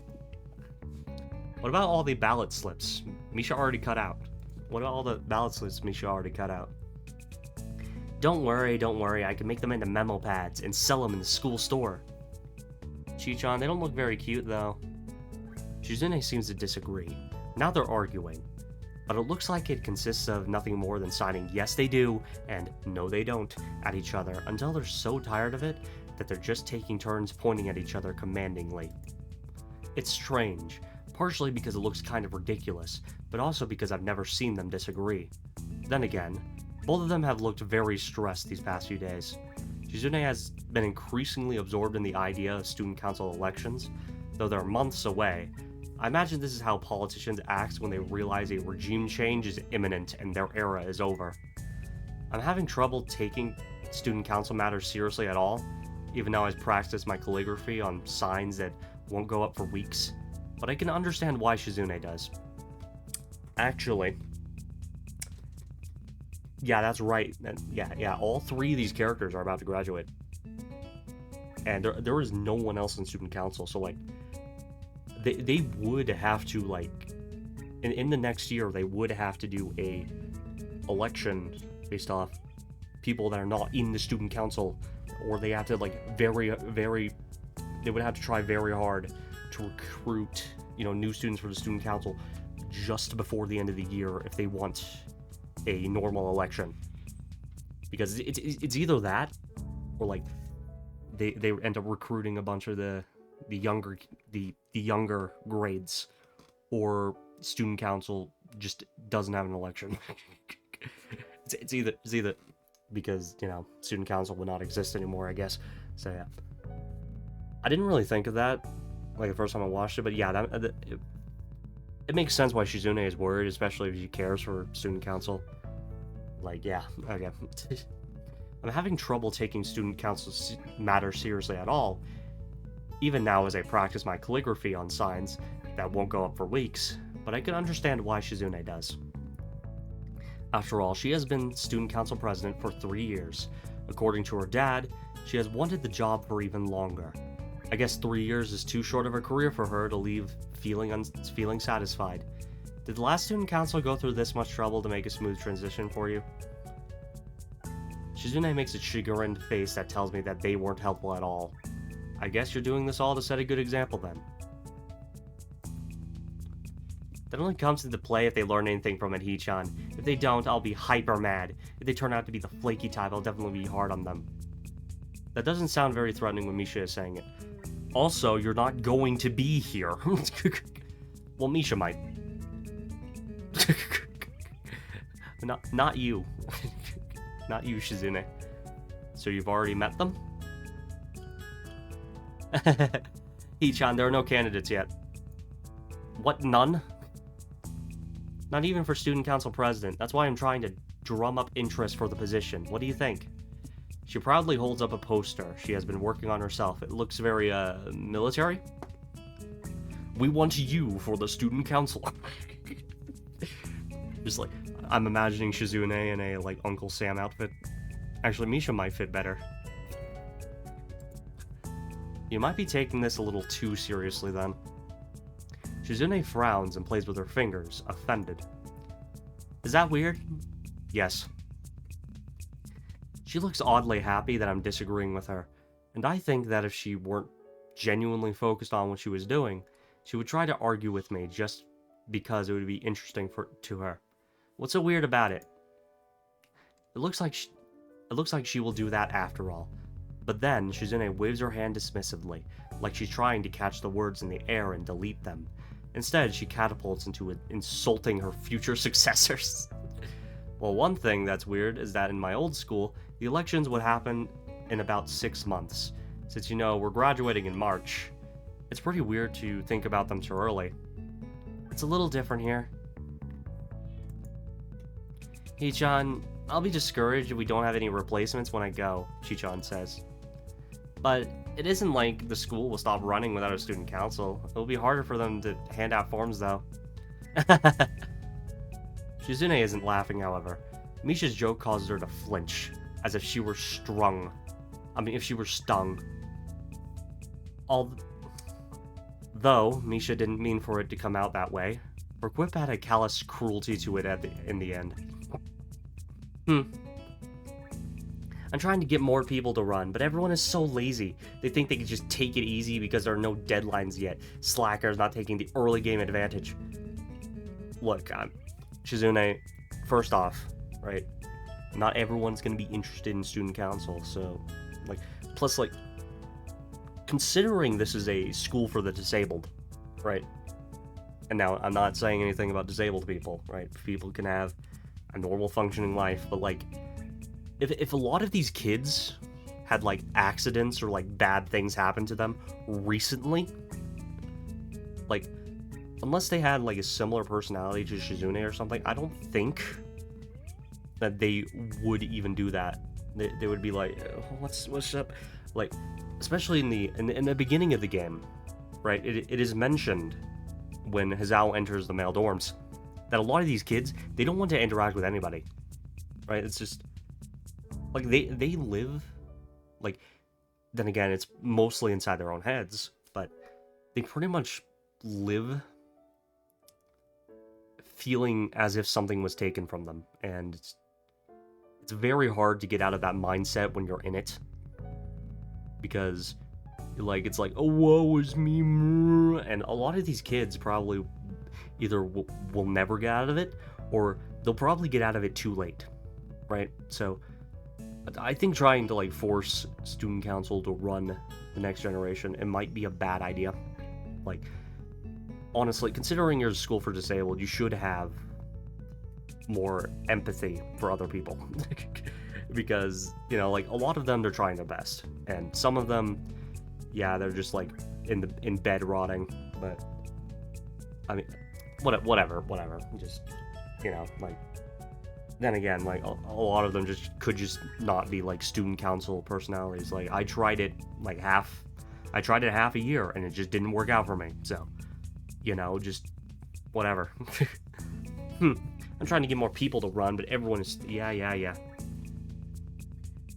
What about all the ballot slips Misha already cut out? What about all the ballot slips Misha already cut out? Don't worry, I can make them into memo pads and sell them in the school store. Chi-chan, they don't look very cute though. Shizune seems to disagree. Now they're arguing. But it looks like it consists of nothing more than signing yes they do and no they don't at each other until they're so tired of it that they're just taking turns pointing at each other commandingly. It's strange, partially because it looks kind of ridiculous, but also because I've never seen them disagree. Then again, both of them have looked very stressed these past few days. Shizune has been increasingly absorbed in the idea of student council elections, though they're months away. I imagine this is how politicians act when they realize a regime change is imminent and their era is over. I'm having trouble taking student council matters seriously at all, even though I've practiced my calligraphy on signs that won't go up for weeks, but I can understand why Shizune does. Actually, yeah, that's right. Yeah, all 3 of these characters are about to graduate. And there is no one else in student council, so like, they would have to, like, in the next year, they would have to do a election based off people that are not in the student council, or they have to, like, they would have to try very hard to recruit, new students for the student council just before the end of the year if they want a normal election. Because it's either that, or, like, they end up recruiting a bunch of the younger grades, or student council just doesn't have an election. it's either because student council would not exist anymore, I guess. So yeah, I didn't really think of that like the first time I watched it, but yeah, it makes sense why Shizune is worried, especially if she cares for student council. Like, yeah, okay. I'm having trouble taking student council matters seriously at all, even now as I practice my calligraphy on signs that won't go up for weeks, but I can understand why Shizune does. After all, she has been student council president for 3 years. According to her dad, she has wanted the job for even longer. I guess 3 years is too short of a career for her to leave feeling satisfied. Did the last student council go through this much trouble to make a smooth transition for you? Shizune makes a chagrined face that tells me that they weren't helpful at all. I guess you're doing this all to set a good example then. That only comes into play if they learn anything from it, Hee-chan. If they don't, I'll be hyper mad. If they turn out to be the flaky type, I'll definitely be hard on them. That doesn't sound very threatening when Misha is saying it. Also, you're not going to be here. Well, Misha might. Not you. Not you, Shizune. So you've already met them? Hee-chan, there are no candidates yet. What, none? Not even for student council president. That's why I'm trying to drum up interest for the position. What do you think? She proudly holds up a poster she has been working on herself. It looks very, military? We want you for the student council. Just like, I'm imagining Shizune in a, like, Uncle Sam outfit. Actually, Misha might fit better. You might be taking this a little too seriously, then. Shizune frowns and plays with her fingers, offended. Is that weird? Yes. She looks oddly happy that I'm disagreeing with her, and I think that if she weren't genuinely focused on what she was doing, she would try to argue with me just because it would be interesting to her. What's so weird about it? It looks like she will do that after all. But then Shizune waves her hand dismissively, like she's trying to catch the words in the air and delete them. Instead, she catapults into insulting her future successors. Well, one thing that's weird is that in my old school, the elections would happen in about 6 months. Since, you know, we're graduating in March, it's pretty weird to think about them too early. It's a little different here. Hee-chan, I'll be discouraged if we don't have any replacements when I go, Chi-chan says. But it isn't like the school will stop running without a student council. It'll be harder for them to hand out forms, though. Shizune isn't laughing, however. Misha's joke causes her to flinch, as if she were stung. Though Misha didn't mean for it to come out that way. Her quip had a callous cruelty to it in the end. I'm trying to get more people to run, but everyone is so lazy. They think they can just take it easy because there are no deadlines yet. Slackers not taking the early game advantage. Look, Shizune, first off, right? Not everyone's gonna be interested in student council, so, like, plus, like, considering this is a school for the disabled, right? And now, I'm not saying anything about disabled people, right? People can have a normal functioning life, but, like, if a lot of these kids had, like, accidents or, like, bad things happen to them recently, like, unless they had, like, a similar personality to Shizune or something, I don't think that they would even do that. They would be like, what's up? Like, especially in the beginning of the game, right? It is mentioned when Hazao enters the male dorms that a lot of these kids, they don't want to interact with anybody, right? It's just, like, they live, like, then again, it's mostly inside their own heads, but they pretty much live feeling as if something was taken from them, and it's very hard to get out of that mindset when you're in it, because like, it's like, oh, woe is me, and a lot of these kids probably either will never get out of it, or they'll probably get out of it too late, right? So I think trying to, like, force student council to run the next generation, it might be a bad idea. Like, honestly, considering you're a school for disabled, you should have more empathy for other people. Because, you know, like, a lot of them, they're trying their best, and some of them, yeah, they're just, like, in bed rotting, but I mean, whatever, just, you know, like, then again, like, a lot of them could just not be, like, student council personalities. Like, I tried it half a year, and it just didn't work out for me, so, you know, just whatever. I'm trying to get more people to run, but everyone is, yeah.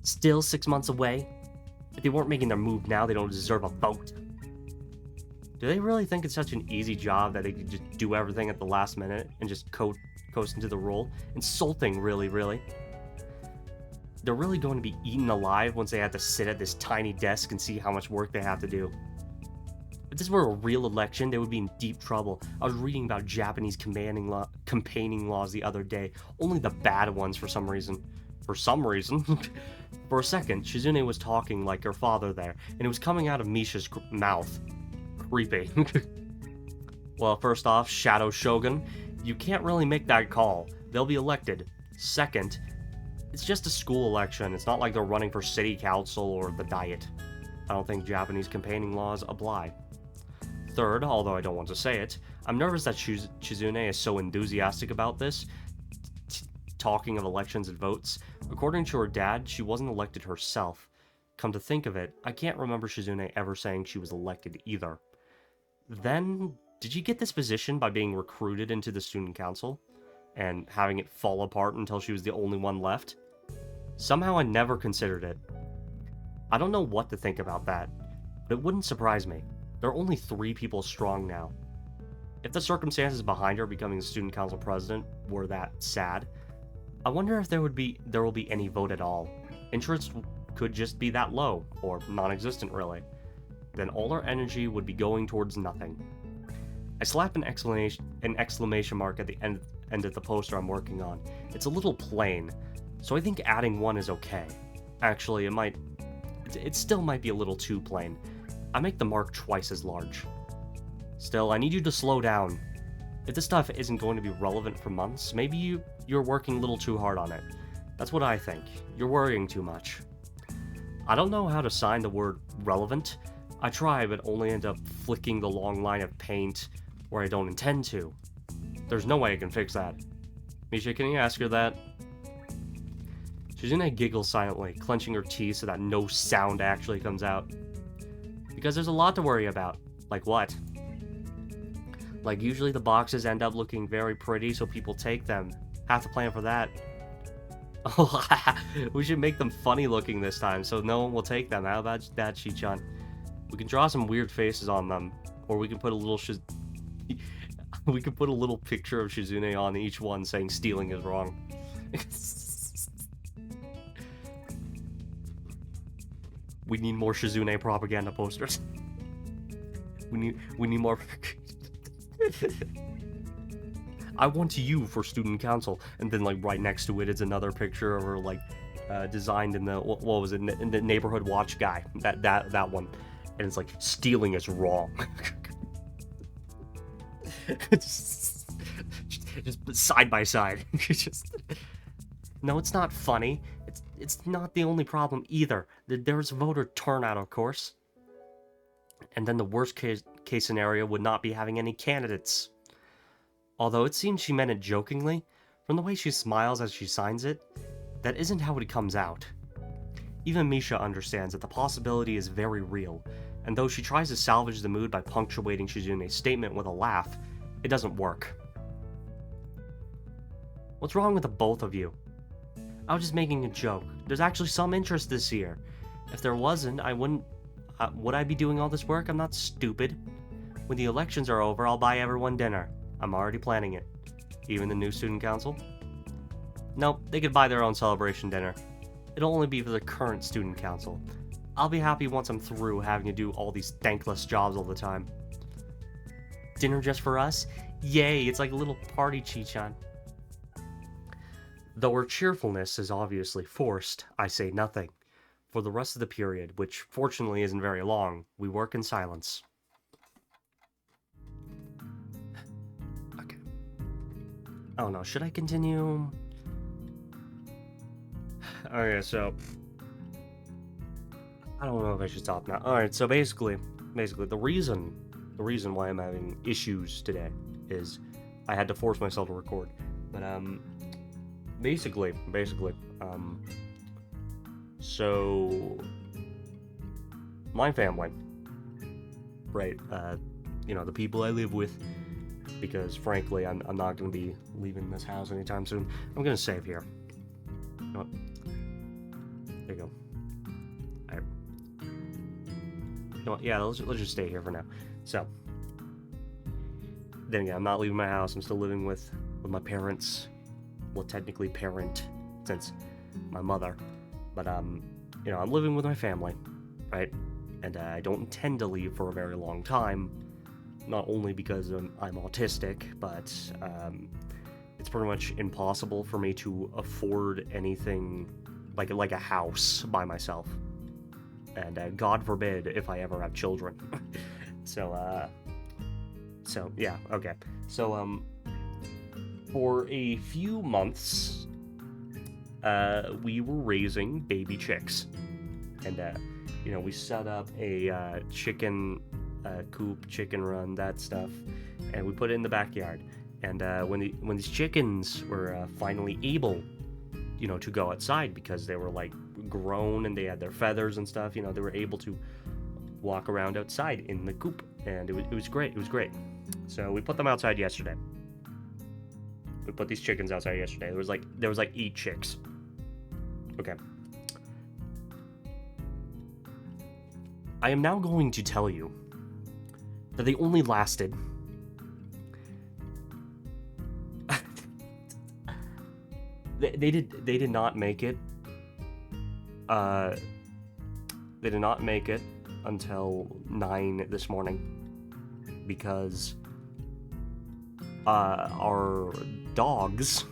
Still 6 months away? If they weren't making their move now, they don't deserve a vote. Do they really think it's such an easy job that they could just do everything at the last minute and just coast into the role? Insulting, really. They're really going to be eaten alive once they have to sit at this tiny desk and see how much work they have to do. If this were a real election, they would be in deep trouble. I was reading about Japanese campaigning laws the other day. Only the bad ones for some reason. For some reason. For a second, Shizune was talking like her father there, and it was coming out of Misha's mouth. Creepy. Well, first off, Shadow Shogun, you can't really make that call. They'll be elected. Second, it's just a school election. It's not like they're running for city council or the diet. I don't think Japanese campaigning laws apply. Third, although I don't want to say it, I'm nervous that Shizune is so enthusiastic about this, talking of elections and votes. According to her dad, she wasn't elected herself. Come to think of it, I can't remember Shizune ever saying she was elected either. Then, did she get this position by being recruited into the student council? And having it fall apart until she was the only one left? Somehow I never considered it. I don't know what to think about that, but it wouldn't surprise me. There are only 3 people strong now. If the circumstances behind her becoming the student council president were that sad, I wonder if there will be any vote at all. Interest could just be that low, or non-existent really. Then all her energy would be going towards nothing. I slap an exclamation mark at the end of the poster I'm working on. It's a little plain, so I think adding 1 is okay. Actually, it still might be a little too plain. I make the mark twice as large. Still, I need you to slow down. If this stuff isn't going to be relevant for months, maybe you're working a little too hard on it. That's what I think. You're worrying too much. I don't know how to sign the word relevant. I try, but only end up flicking the long line of paint where I don't intend to. There's no way I can fix that. Misha, can you ask her that? Shizune giggles silently, clenching her teeth so that no sound actually comes out. Because there's a lot to worry about. Like what? Like usually the boxes end up looking very pretty so people take them. Have to plan for that. Oh, we should make them funny looking this time so no one will take them. How about that, Shi-chan? We can draw some weird faces on them. Or we can put a little we can put a little picture of Shizune on each one saying stealing is wrong. We need more Shizune propaganda posters. We need more. I want you for student council, and then like right next to it is another picture of her like designed in the what was it in the neighborhood watch guy that one, and it's like stealing is wrong. just side by side. No, it's not funny. It's not the only problem either. There's voter turnout, of course. And then the worst case scenario would not be having any candidates. Although it seems she meant it jokingly, from the way she smiles as she signs it, that isn't how it comes out. Even Misha understands that the possibility is very real, and though she tries to salvage the mood by punctuating Shizune's statement with a laugh, it doesn't work. What's wrong with the both of you? I was just making a joke. There's actually some interest this year. If there wasn't, I wouldn't... would I be doing all this work? I'm not stupid. When the elections are over, I'll buy everyone dinner. I'm already planning it. Even the new student council? Nope, they could buy their own celebration dinner. It'll only be for the current student council. I'll be happy once I'm through having to do all these thankless jobs all the time. Dinner just for us? Yay, it's like a little party, Chi-chan. Though her cheerfulness is obviously forced, I say nothing. For the rest of the period, which fortunately isn't very long, we work in silence. Okay. Oh no, should I continue? Okay, so... I don't know if I should stop now. Alright, so basically, the reason why I'm having issues today is I had to force myself to record. But, basically, so my family, right, you know, the people I live with, because frankly, I'm not going to be leaving this house anytime soon. I'm going to save here. You know what? There you go. Alright. You know what? Yeah, let's just stay here for now. So, then again, I'm not leaving my house. I'm still living with my parents. Well, technically parent, since my mother, but you know, I'm living with my family, right? and I don't intend to leave for a very long time. Not only because I'm autistic, but it's pretty much impossible for me to afford anything like a house by myself. And God forbid if I ever have children. So yeah, okay. So for a few months, we were raising baby chicks, and we set up a chicken coop, chicken run, that stuff, and we put it in the backyard. And when these chickens were finally able, to go outside because they were like grown and they had their feathers and stuff, they were able to walk around outside in the coop, and it was great. It was great. So we put them outside yesterday. We put these chickens outside yesterday. There was like 8 chicks. Okay. I am now going to tell you that they only lasted they did not make it they did not make it until 9 this morning, because our dogs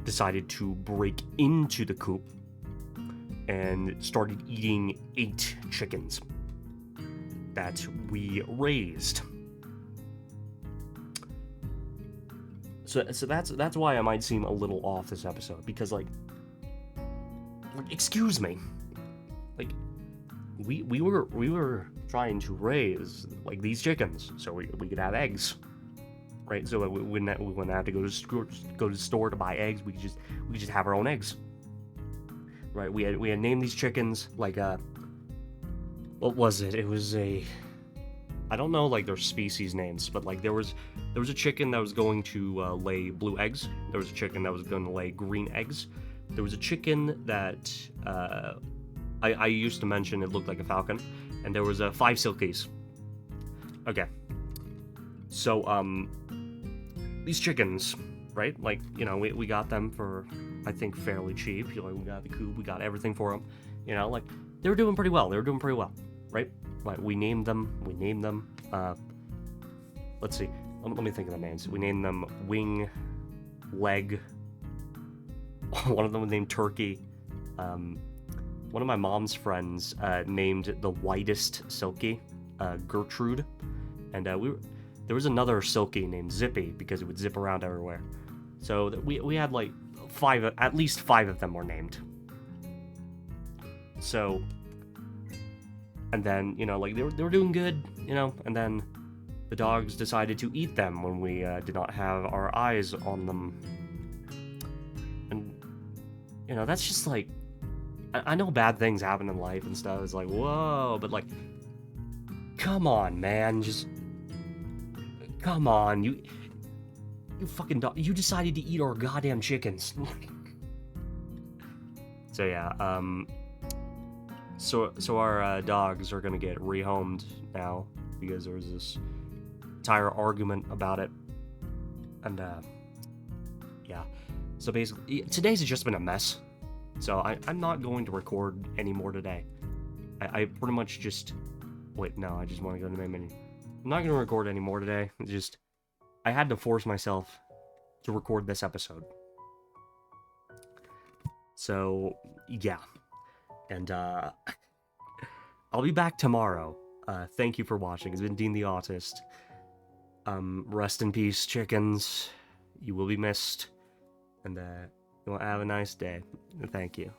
decided to break into the coop and started eating 8 chickens that we raised. So that's why I might seem a little off this episode, because like excuse me, like we were trying to raise like these chickens so we could have eggs, right? So we wouldn't have to go to the store to buy eggs. We could just have our own eggs, right? We had named these chickens like what was it? It was I don't know like their species names, but like there was a chicken that was going to lay blue eggs. There was a chicken that was going to lay green eggs. There was a chicken that I used to mention it looked like a falcon, and there was 5 silkies. Okay, so these chickens, right? Like we got them for I think fairly cheap. We got the coop, we got everything for them. Like they were doing pretty well. Right? Right. We named them. Let's see. Let me think of the names. We named them Wing, Leg. One of them was named Turkey. One of my mom's friends named the whitest Silky Gertrude, and there was another Silky named Zippy because it would zip around everywhere. So we had like at least 5 of them were named. So, and then like they were doing good, and then the dogs decided to eat them when we did not have our eyes on them. And that's just like, I know bad things happen in life and stuff. It's like, whoa, but like, come on, man, just come on, you fucking dog, you decided to eat our goddamn chickens. So yeah, so our dogs are gonna get rehomed now because there was this entire argument about it, and yeah. So basically, today's just been a mess. So I'm not going to record anymore today. I pretty much just wait. No, I just want to go to the main menu. I'm not going to record anymore today. It's just I had to force myself to record this episode. So yeah, and I'll be back tomorrow. Thank you for watching. It's been Dean the Autist. Rest in peace, chickens. You will be missed. And you will have a nice day. Thank you.